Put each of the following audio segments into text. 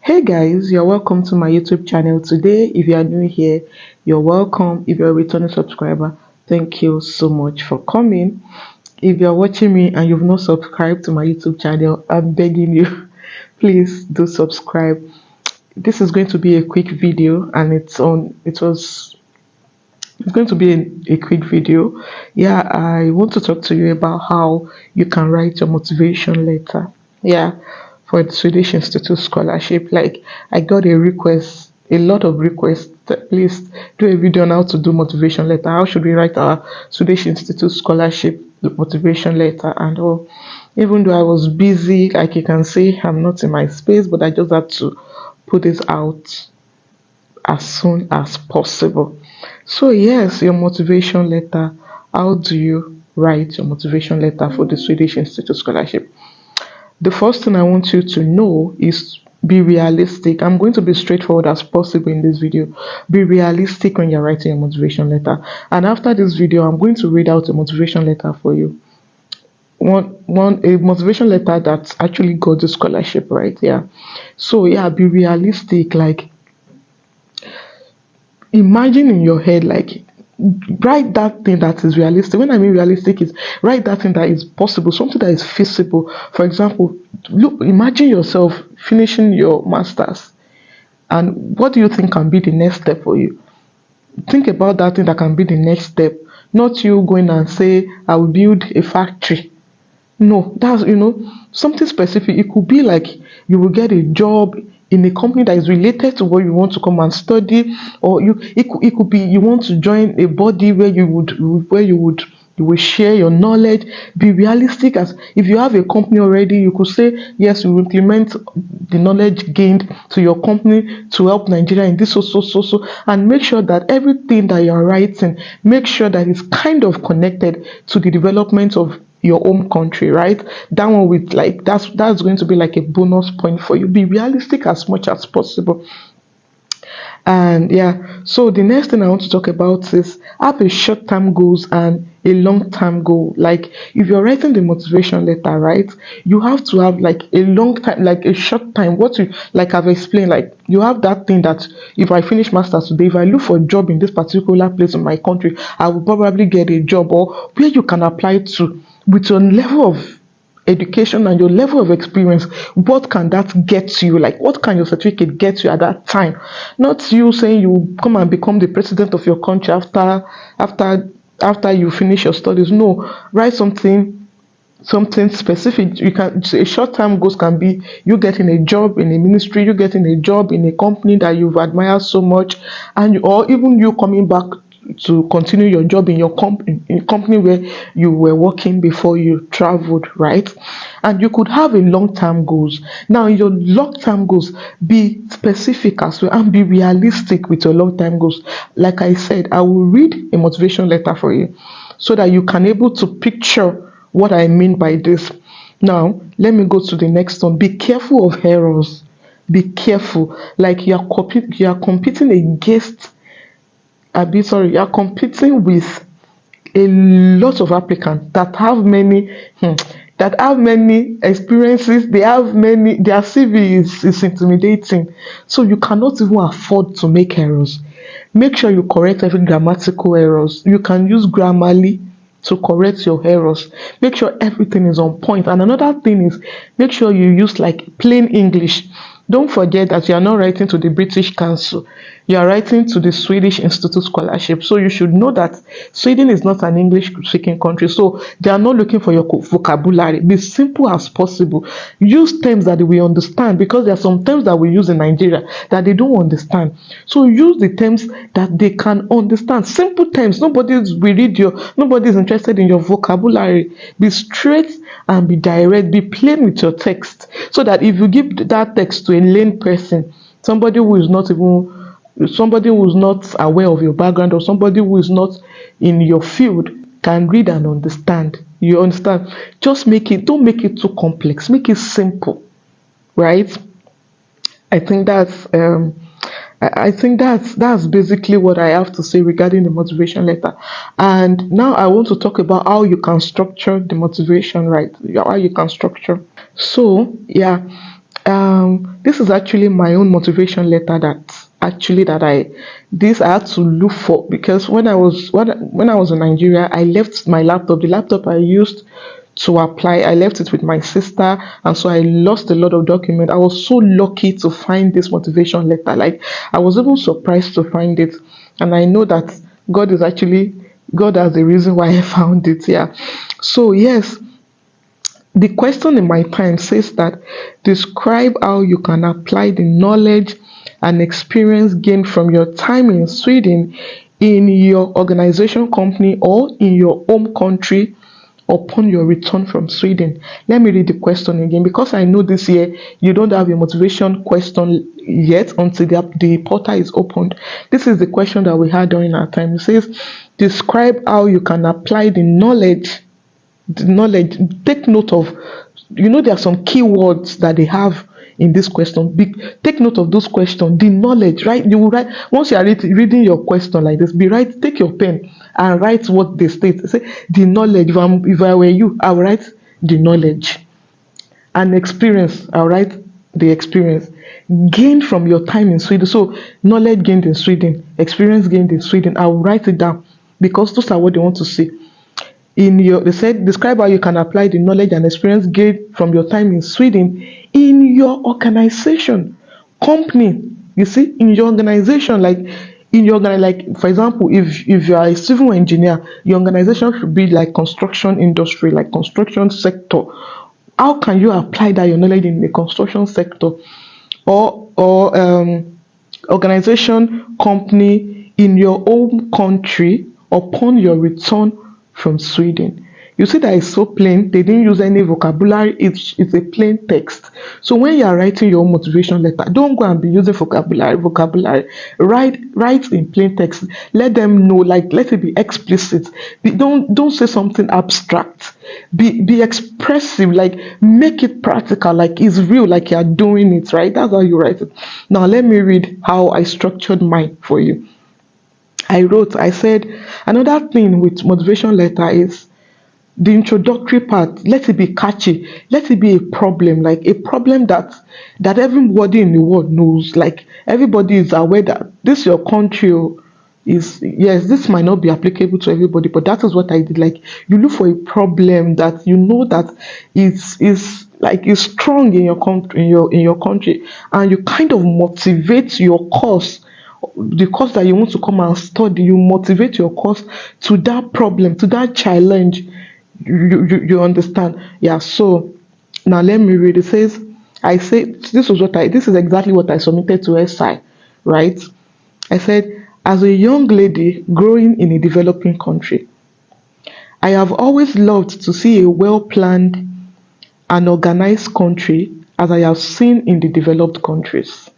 Hey guys, you're welcome to my YouTube channel. Today, if you are new here, you're welcome. If you're a returning subscriber, thank you so much for coming. If you're watching me and you've not subscribed to my YouTube channel, I'm begging you, please do subscribe. This is going to be a quick video and it's going to be a quick video. Yeah, I want to talk to you about how you can write your motivation letter. Yeah, for the Swedish Institute scholarship. Like, I got a lot of requests. Please do a video on how to do motivation letter. How should we write our Swedish Institute scholarship motivation letter and all. Even though I was busy, like you can see, I'm not in my space, but I just had to put this out as soon as possible. So, yes, your motivation letter. How do you write your motivation letter for the Swedish Institute scholarship? The first thing I want you to know is be realistic. I'm going to be straightforward as possible in this video. Be realistic when you're writing a motivation letter. And after this video, I'm going to read out a motivation letter for you. A motivation letter that actually got the scholarship, right? Yeah. So yeah, be realistic. Like, imagine in your head, like, write that thing that is realistic. When I mean realistic, is write that thing that is possible, something that is feasible. For example, look, imagine yourself finishing your masters, and what do you think can be the next step for you? Think about that thing that can be the next step, not you going and say, I will build a factory. No, that's something specific. It could be like you will get a job in a company that is related to what you want to come and study, or it could be you want to join a body where you will share your knowledge. Be realistic. As if you have a company already, you could say yes, you will implement the knowledge gained to your company to help Nigeria in this so, and make sure that everything that you're writing, make sure that it's kind of connected to the development of your home country, right? That one with, like, that's going to be like a bonus point for you. Be realistic as much as possible. And yeah, so the next thing I want to talk about is have a short-term goals and a long-term goal. Like, if you're writing the motivation letter, right, you have to have like a long time, like a short time. What you, like I've explained, like you have that thing that if I finish masters today, if I look for a job in this particular place in my country, I will probably get a job, or where you can apply to with your level of education and your level of experience. What can that get you? Like, what can your certificate get you at that time? Not you saying you come and become the president of your country after you finish your studies. No, write something specific. You can say short-term goals can be you getting a job in a ministry, you getting a job in a company that you've admired so much, or even you coming back to continue your job in your company where you were working before you traveled, right? And you could have a long-term goals. Now, your long-term goals, be specific as well and be realistic with your long-term goals. Like I said, I will read a motivation letter for you so that you can able to picture what I mean by this. Now, let me go to the next one. Be careful of errors. Be careful. Like, you are competing against you are competing with a lot of applicants that have many experiences. They have many, their CV is intimidating. So you cannot even afford to make errors. Make sure you correct every grammatical errors. You can use Grammarly to correct your errors. Make sure everything is on point. And another thing is, make sure you use like plain English. Don't forget that you are not writing to the British Council. You are writing to the Swedish Institute Scholarship. So you should know that Sweden is not an English-speaking country. So they are not looking for your vocabulary. Be simple as possible. Use terms that we understand, because there are some terms that we use in Nigeria that they don't understand. So use the terms that they can understand. Simple terms. Nobody's interested in your vocabulary. Be straight and be direct. Be plain with your text, so that if you give that text to a lame person, somebody who is not aware of your background, or somebody who is not in your field, can read and understand. You understand? Don't make it too complex. Make it simple, right? I think that's basically what I have to say regarding the motivation letter. And now I want to talk about how you can structure the motivation, right? How you can structure. So yeah, This is actually my own motivation letter that I had to look for, because when I was in Nigeria, I left my laptop, the laptop I used to apply, I left it with my sister, and so I lost a lot of documents. I was so lucky to find this motivation letter. Like, I was even surprised to find it, and I know that God has a reason why I found it. Yeah. So yes, the question in my time says that describe how you can apply the knowledge and experience gained from your time in Sweden in your organization, company, or in your home country upon your return from Sweden. Let me read the question again, because I know this year you don't have a motivation question yet until the portal is opened. This is the question that we had during our time. It says, describe how you can apply the knowledge. Take note of, there are some keywords that they have in this question. Take note of those questions, the knowledge, right? You will write, once you are reading your question like this, take your pen and write what they state. Say the knowledge. If I were you, I would write the knowledge. And experience, I'll write the experience gained from your time in Sweden. So knowledge gained in Sweden, experience gained in Sweden, I'll write it down, because those are what they want to see. They said, describe how you can apply the knowledge and experience gained from your time in Sweden in your organization, company. You see, in your organization, like for example, if you are a civil engineer, your organization should be like construction industry, like construction sector. How can you apply that your knowledge in the construction sector, or organization, company in your home country upon your return from Sweden? You see that it's so plain. They didn't use any vocabulary. It's a plain text. So when you are writing your motivation letter, don't go and be using vocabulary. Write in plain text. Let them know. Like, let it be explicit. Don't say something abstract. Be expressive. Like, make it practical. Like, it's real. Like, you are doing it. Right. That's how you write it. Now let me read how I structured mine for you. I said, another thing with motivation letter is the introductory part. Let it be catchy. Let it be a problem, like a problem that everybody in the world knows. Like, everybody is aware that this your country is, yes, this might not be applicable to everybody, but that is what I did. Like, you look for a problem that you know that is strong in your country, in your country, and you kind of motivate your course, the course that you want to come and study. You motivate your course to that problem, to that challenge. You understand? Yeah. So now let me read. It says, I say this is exactly what I submitted to SI, right? I said, as a young lady growing in a developing country, I have always loved to see a well planned and organized country, as I have seen in the developed countries.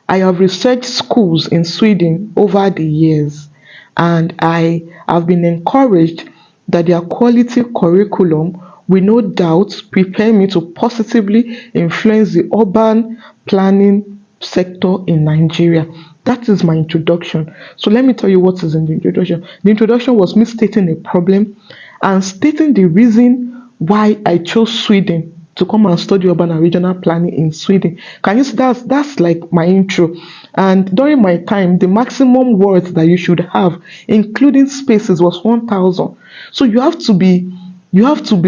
I have researched schools in Sweden over the years, and I have been encouraged that their quality curriculum will no doubt prepare me to positively influence the urban planning sector in Nigeria. That is my introduction. So let me tell you what is in the introduction. The introduction was me stating a problem and stating the reason why I chose Sweden to come and study urban and regional planning in Sweden. Can you see, that's like my intro. And during my time, the maximum words that you should have, including spaces, was 1,000. So you have to be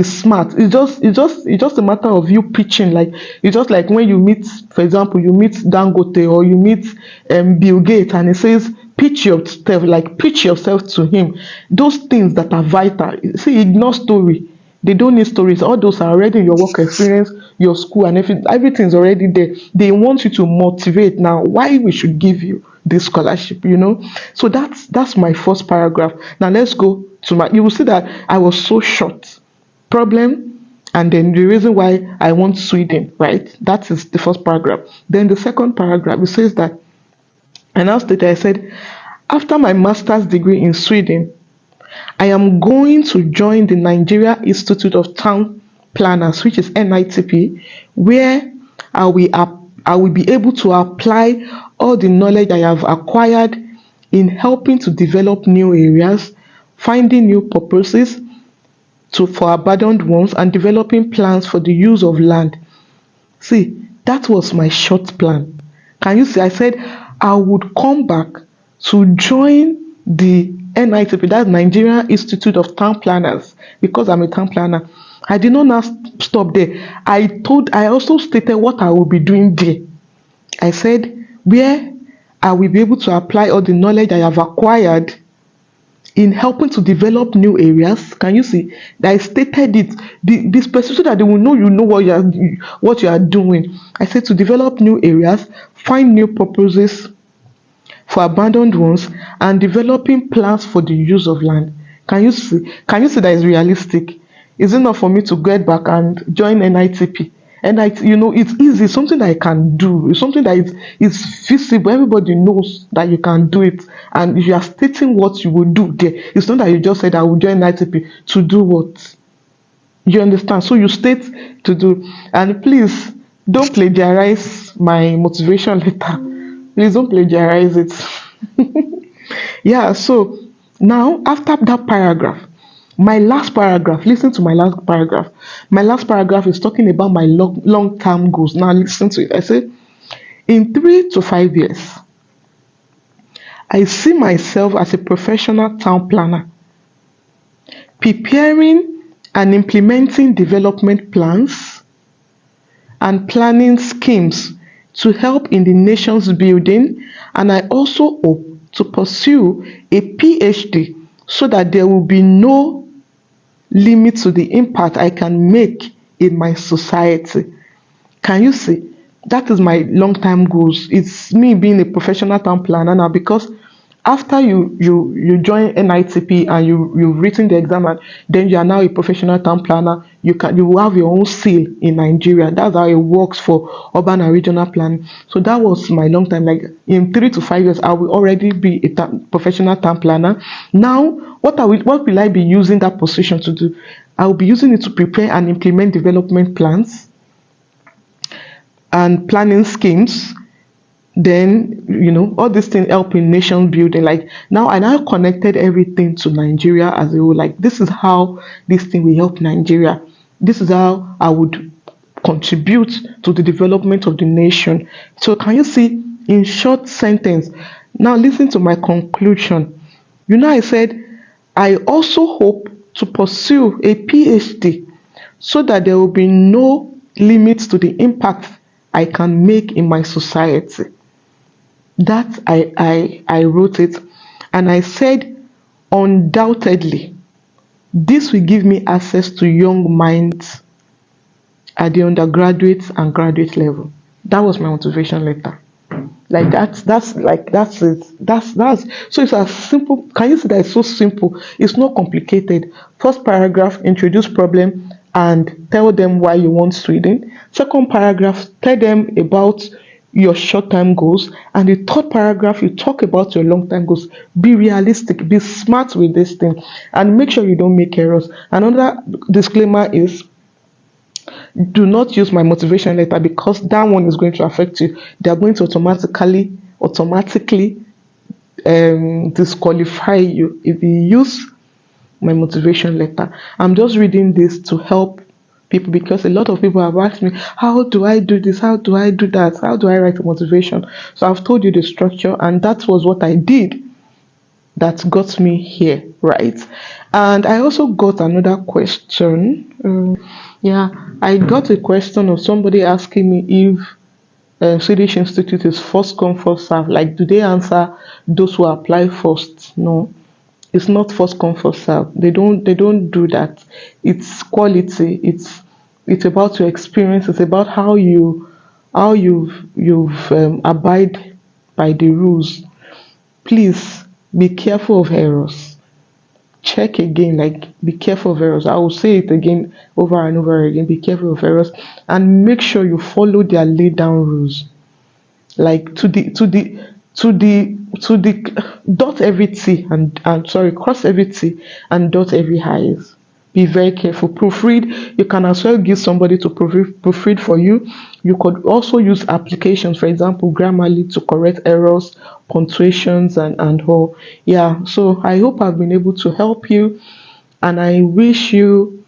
smart. It's just a matter of you pitching. Like, it's just like when you meet, for example, you meet Dangote, or you meet Bill Gates, and he says, pitch yourself to him. Those things that are vital. See, ignore story. They don't need stories. All those are already in your work experience, your school, and everything's already there. They want you to motivate. Now, why we should give you this scholarship, So that's my first paragraph. Now let's go to you will see that I was so short. Problem, and then the reason why I want Sweden, right? That is the first paragraph. Then the second paragraph, it says that, and I said, after my master's degree in Sweden, I am going to join the Nigeria Institute of Town Planners, which is NITP, where I will be able to apply all the knowledge I have acquired in helping to develop new areas, finding new purposes for abandoned ones, and developing plans for the use of land. See, that was my short plan. Can you see? I said I would come back to join the NITP, that's Nigeria Institute of Town Planners, because I'm a town planner. I did not now stop there. I also stated what I will be doing there. I said where I will be able to apply all the knowledge I have acquired in helping to develop new areas. Can you see? I stated it. The specific so that they will know you know what you are doing. I said to develop new areas, find new purposes for abandoned ones, and developing plans for the use of land. Can you see? Can you see that is realistic? Is it not for me to get back and join NITP? And it's easy, something that I can do. It's something that is feasible. Everybody knows that you can do it. And if you are stating what you will do there, it's not that you just said I will join NITP to do what? You understand? So you state to do. And please don't plagiarize my motivation letter. Please don't plagiarize it. Yeah, so now after that paragraph, my last paragraph, listen to my last paragraph. My last paragraph is talking about my long term goals. Now listen to it. I say, in 3 to 5 years, I see myself as a professional town planner, preparing and implementing development plans and planning schemes to help in the nation's building. And I also hope to pursue a PhD so that there will be no limit to the impact I can make in my society. Can you see? That is my long-term goals. It's me being a professional town planner now, because after you join NITP and you've written the exam, and then you are now a professional town planner, you will have your own seal in Nigeria. That's how it works for urban and regional planning. So that was my long time. Like in 3 to 5 years, I will already be a professional town planner. Now, what will I be using that position to do? I will be using it to prepare and implement development plans and planning schemes. Then all these things help in nation building. Like now I now connected everything to Nigeria as a whole. Like this is how this thing will help Nigeria. This is how I would contribute to the development of the nation. So can you see, in short sentence, now listen to my conclusion. I said I also hope to pursue a PhD so that there will be no limits to the impact I can make in my society. That I wrote it, and I said undoubtedly this will give me access to young minds at the undergraduate and graduate level. That was my motivation letter. Like that's it. That's so it's as simple. Can you see that it's so simple? It's not complicated. First paragraph, introduce problem and tell them why you want Sweden. Second paragraph, tell them about your short-term goals. And the third paragraph, you talk about your long-term goals. Be realistic, be smart with this thing, and make sure you don't make errors. Another disclaimer is, do not use my motivation letter, because that one is going to affect you. They are going to automatically disqualify you if you use my motivation letter. I'm just reading this to help people, because a lot of people have asked me, how do I do this, how do I do that, how do I write a motivation? So I've told you the structure, and that was what I did that got me here, right? And I also got another question. I got a question of somebody asking me if Swedish Institute is first come first serve. Like, do they answer those who apply first? No, it's not first come first serve. They don't do that. It's quality. It's about your experience. It's about how you've abide by the rules. Please be careful of errors. Check again, like, be careful of errors. I will say it again over and over again. Be careful of errors, and make sure you follow their laid down rules. Like to the dot every T and cross every T and dot every I's. Be very careful. Proofread. You can as well give somebody to proofread for you. You could also use applications, for example, Grammarly, to correct errors, punctuations, and all. Yeah. So I hope I've been able to help you, and I wish you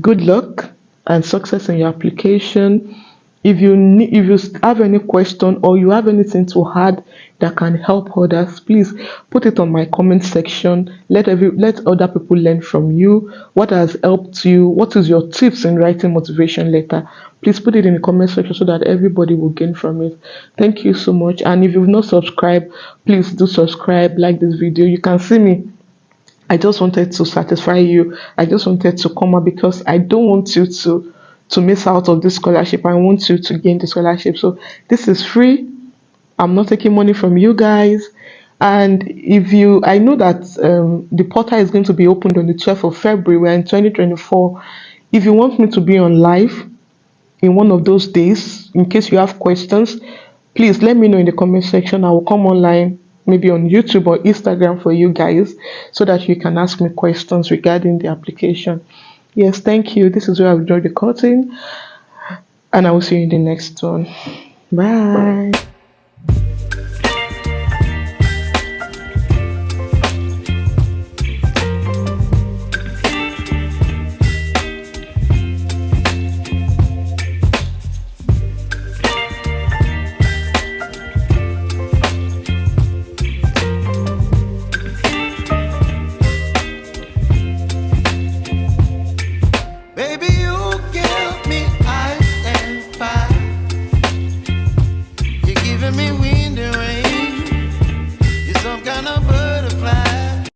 good luck and success in your application. if you have any question or you have anything to add that can help others, please put it on my comment section. Let other people learn from you. What has helped you? What is your tips in writing motivation letter? Please put it in the comment section so that everybody will gain from it. Thank you so much. And if you've not subscribed, please do subscribe, like this video. You can see me. I just wanted to satisfy you. I just wanted to come out because I don't want you to miss out of this scholarship. I want you to gain the scholarship. So this is free. I'm not taking money from you guys. And if you, I know that the portal is going to be opened on the 12th of February. We're in 2024. If you want me to be on live in one of those days, in case you have questions, please let me know in the comment section. I will come online, maybe on YouTube or Instagram for you guys, so that you can ask me questions regarding the application. Yes, thank you. This is where I've drawn the curtain, and I will see you in the next one. Bye.